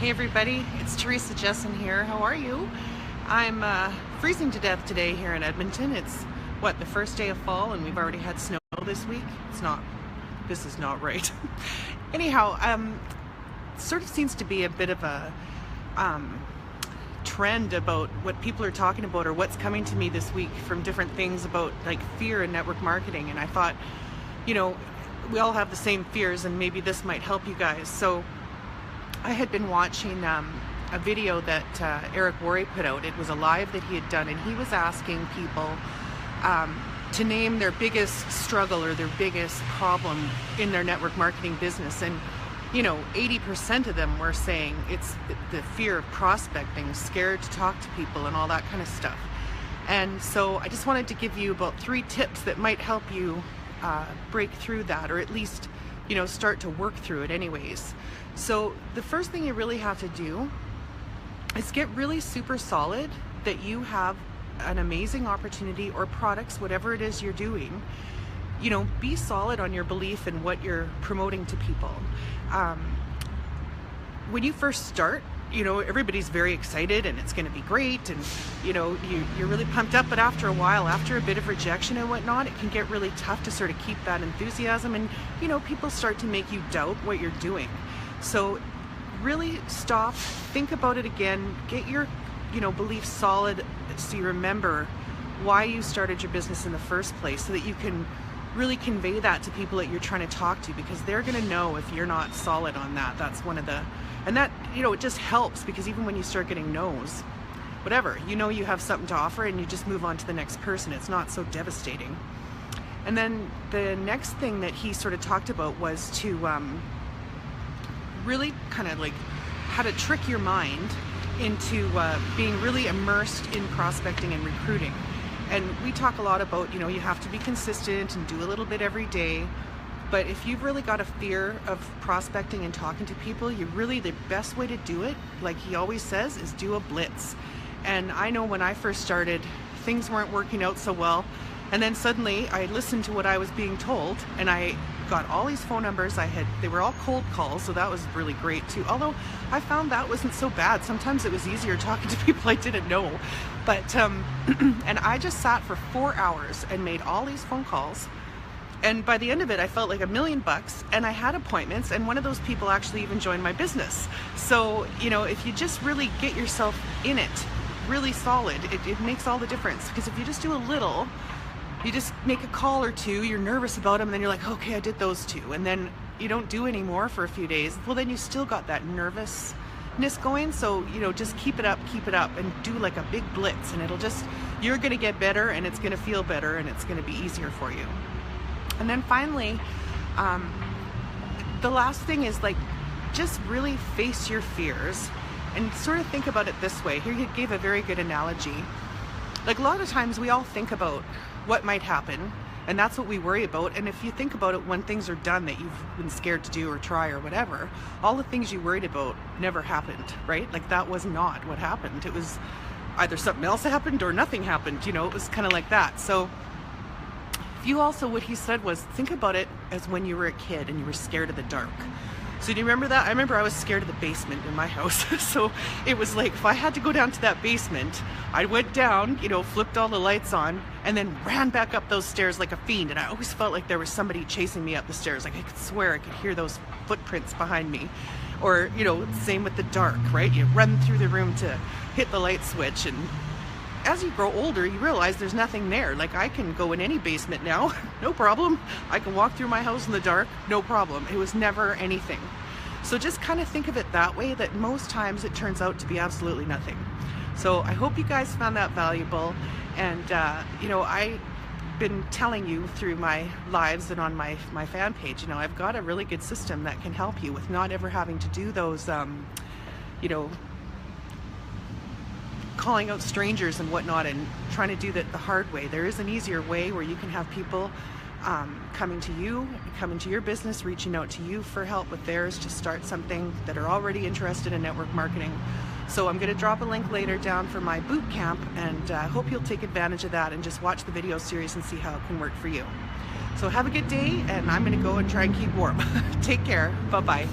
Hey everybody, it's Teresa Jessen here. How are you? I'm freezing to death today here in Edmonton. It's the first day of fall and we've already had snow this week. This is not right. Anyhow, sort of seems to be a bit of a trend about what people are talking about or what's coming to me this week from different things about like fear in network marketing. And I thought, we all have the same fears and maybe this might help you guys. So I had been watching a video that Eric Worre put out. It was a live that he had done, and he was asking people to name their biggest struggle or their biggest problem in their network marketing business. And 80% of them were saying it's the fear of prospecting, scared to talk to people and all that kind of stuff. And so I just wanted to give you about 3 tips that might help you break through that, or at least start to work through it anyways. So the first thing you really have to do is get really super solid that you have an amazing opportunity or products, whatever it is you're doing. Be solid on your belief in what you're promoting to people. When you first start, everybody's very excited and it's going to be great, and you're really pumped up, but after a while, after a bit of rejection and whatnot, it can get really tough to sort of keep that enthusiasm, and people start to make you doubt what you're doing. So really stop, think about it again, get your belief solid so you remember why you started your business in the first place, so that you can really convey that to people that you're trying to talk to, because they're going to know if you're not solid on that. That's one of the, and that, it just helps, because even when you start getting no's, whatever, you have something to offer and you just move on to the next person. It's not so devastating. And then the next thing that he sort of talked about was to really kind of like how to trick your mind into being really immersed in prospecting and recruiting. And we talk a lot about, you have to be consistent and do a little bit every day. But if you've really got a fear of prospecting and talking to people, the best way to do it, like he always says, is do a blitz. And I know when I first started, things weren't working out so well. And then suddenly I listened to what I was being told, and I got all these phone numbers. They were all cold calls, so that was really great too. Although I found that wasn't so bad. Sometimes it was easier talking to people I didn't know. But, and I just sat for 4 hours and made all these phone calls. And by the end of it, I felt like $1 million, and I had appointments, and one of those people actually even joined my business. So, if you just really get yourself in it, really solid, it makes all the difference. Because if you just do a little, you just make a call or two, you're nervous about them, and then you're like, okay, I did those 2. And then you don't do any more for a few days. Well, then you still got that nervousness going. So, just keep it up, and do like a big blitz, and you're going to get better, and it's going to feel better, and it's going to be easier for you. And then finally, the last thing is just really face your fears and sort of think about it this way. Here you gave a very good analogy. Like a lot of times we all think about what might happen, and that's what we worry about. And if you think about it, when things are done that you've been scared to do or try or whatever, all the things you worried about never happened, right? Like that was not what happened. It was either something else happened or nothing happened, it was kind of like that. So you also, what he said was, think about it as when you were a kid and you were scared of the dark. So do you remember that? I remember I was scared of the basement in my house. So it was like, if I had to go down to that basement, I went down, flipped all the lights on, and then ran back up those stairs like a fiend. And I always felt like there was somebody chasing me up the stairs. Like I could swear I could hear those footprints behind me. Or, same with the dark, right? You run through the room to hit the light switch, and as you grow older, you realize there's nothing there. Like I can go in any basement now, no problem. I can walk through my house in the dark, no problem. It was never anything. So just kind of think of it that way, that most times it turns out to be absolutely nothing. So I hope you guys found that valuable. And, I've been telling you through my lives and on my fan page, I've got a really good system that can help you with not ever having to do those, calling out strangers and whatnot and trying to do that the hard way. There is an easier way where you can have people coming to you, coming to your business, reaching out to you for help with theirs to start something, that are already interested in network marketing. So I'm going to drop a link later down for my boot camp, and I hope you'll take advantage of that and just watch the video series and see how it can work for you. So have a good day, and I'm going to go and try and keep warm. Take care. Bye-bye.